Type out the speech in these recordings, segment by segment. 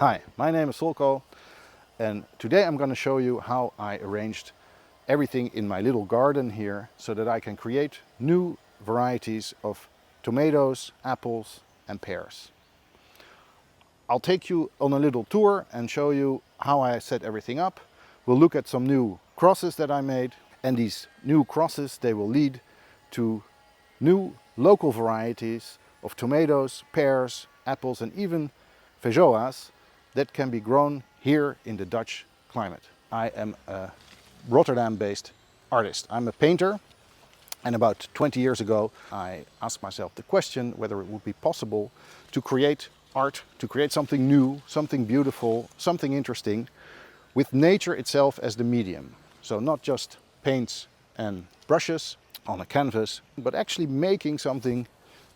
Hi, my name is Solko, and today I'm going to show you how I arranged everything in my little garden here so that I can create new varieties of tomatoes, apples and pears. I'll take you on a little tour and show you how I set everything up. We'll look at some new crosses that I made, and these new crosses, they will lead to new local varieties of tomatoes, pears, apples and even Feijoas that can be grown here in the Dutch climate. I am a Rotterdam-based artist. I'm a painter, and about 20 years ago I asked myself the question whether it would be possible to create art, to create something new, something beautiful, something interesting with nature itself as the medium. So not just paints and brushes on a canvas, but actually making something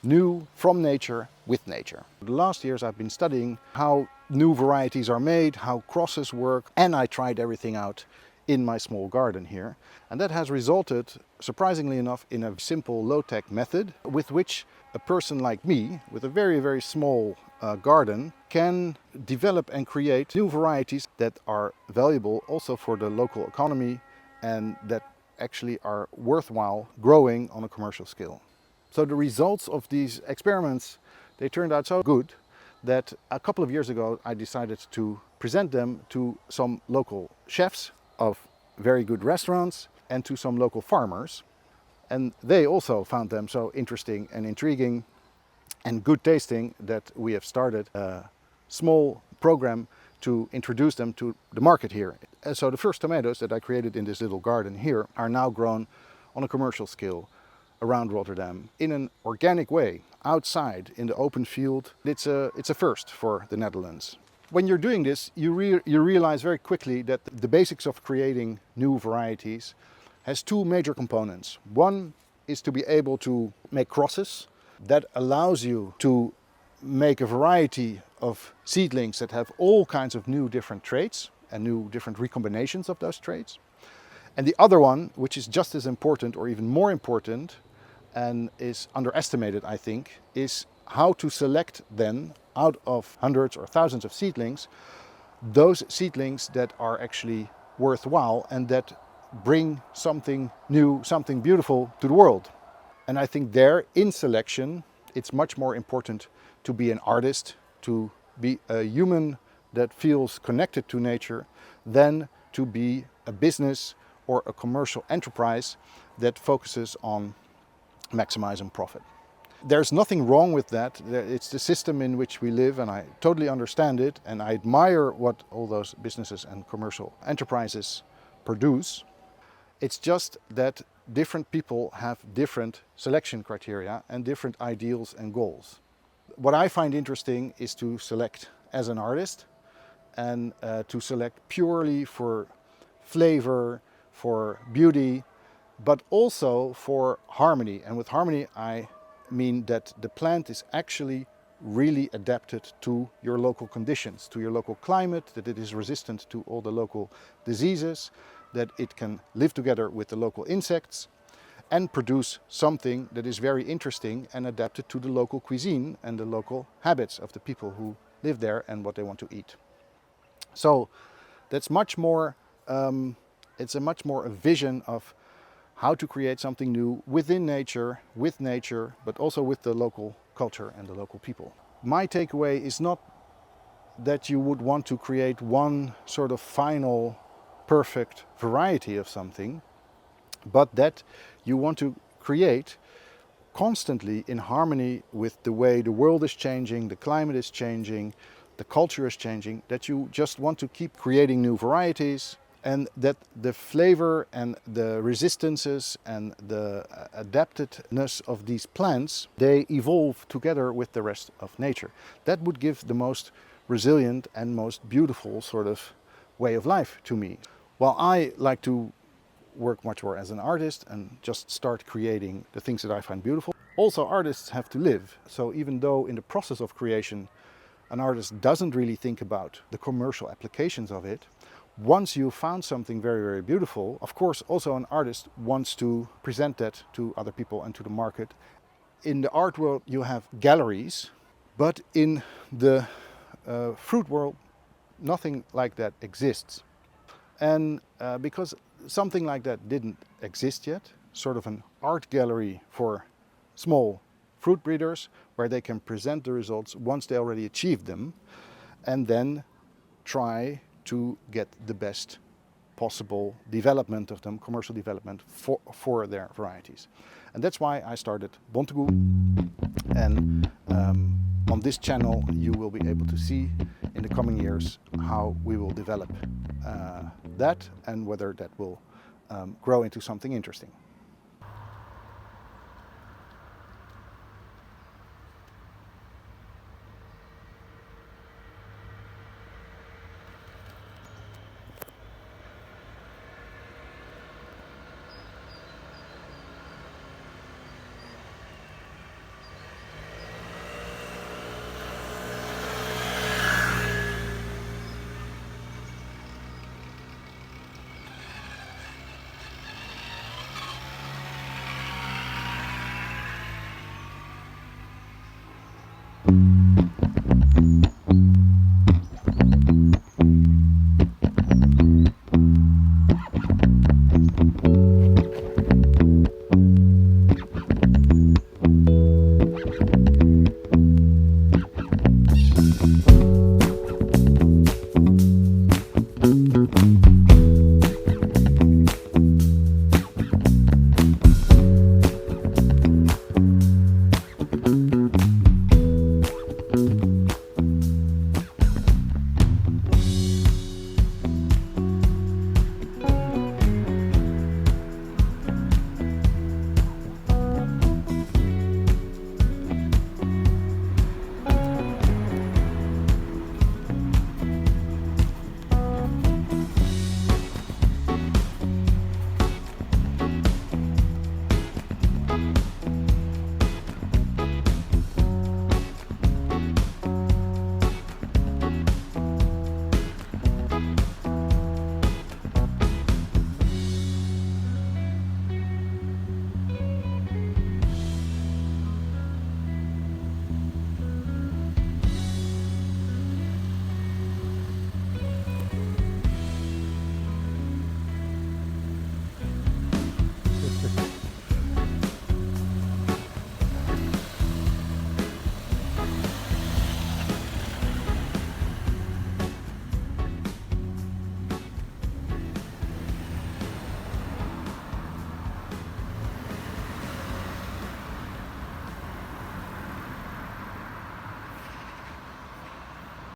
new from nature with nature. The last years I've been studying how new varieties are made, how crosses work, and I tried everything out in my small garden here. And that has resulted, surprisingly enough, in a simple low-tech method with which a person like me, with a very, very small garden, can develop and create new varieties that are valuable also for the local economy and that actually are worthwhile growing on a commercial scale. So the results of these experiments, they turned out so good that a couple of years ago I decided to present them to some local chefs of very good restaurants and to some local farmers. And they also found them so interesting and intriguing and good tasting that we have started a small program to introduce them to the market here. And so the first tomatoes that I created in this little garden here are now grown on a commercial scale around Rotterdam in an organic way, outside in the open field. It's a first for the Netherlands. When you're doing this, you realize very quickly that the basics of creating new varieties has two major components. One is to be able to make crosses. That allows you to make a variety of seedlings that have all kinds of new different traits and new different recombinations of those traits. And the other one, which is just as important or even more important and is underestimated, I think, is how to select then out of hundreds or thousands of seedlings, those seedlings that are actually worthwhile and that bring something new, something beautiful to the world. And I think there, in selection, it's much more important to be an artist, to be a human that feels connected to nature, than to be a business or a commercial enterprise that focuses on maximizing profit. There's nothing wrong with that. It's the system in which we live, and I totally understand it, and I admire what all those businesses and commercial enterprises produce. It's just that different people have different selection criteria and different ideals and goals. What I find interesting is to select as an artist and to select purely for flavor, for beauty, but also for harmony. And with harmony I mean that the plant is actually really adapted to your local conditions, to your local climate, that it is resistant to all the local diseases, that it can live together with the local insects and produce something that is very interesting and adapted to the local cuisine and the local habits of the people who live there and what they want to eat. So that's much more, it's a much more a vision of how to create something new within nature, with nature, but also with the local culture and the local people. My takeaway is not that you would want to create one sort of final perfect variety of something, but that you want to create constantly in harmony with the way the world is changing, the climate is changing, the culture is changing, that you just want to keep creating new varieties, and that the flavor and the resistances and the adaptedness of these plants, they evolve together with the rest of nature. That would give the most resilient and most beautiful sort of way of life to me. While I like to work much more as an artist and just start creating the things that I find beautiful, also artists have to live. So even though in the process of creation an artist doesn't really think about the commercial applications of it, once you've found something very, very beautiful, of course also an artist wants to present that to other people and to the market. In the art world you have galleries, but in the fruit world nothing like that exists. And because something like that didn't exist yet, sort of an art gallery for small fruit breeders where they can present the results once they already achieved them, and then try to get the best possible development of them, commercial development for their varieties. And that's why I started Bontegout. And on this channel you will be able to see in the coming years how we will develop that, and whether that will grow into something interesting.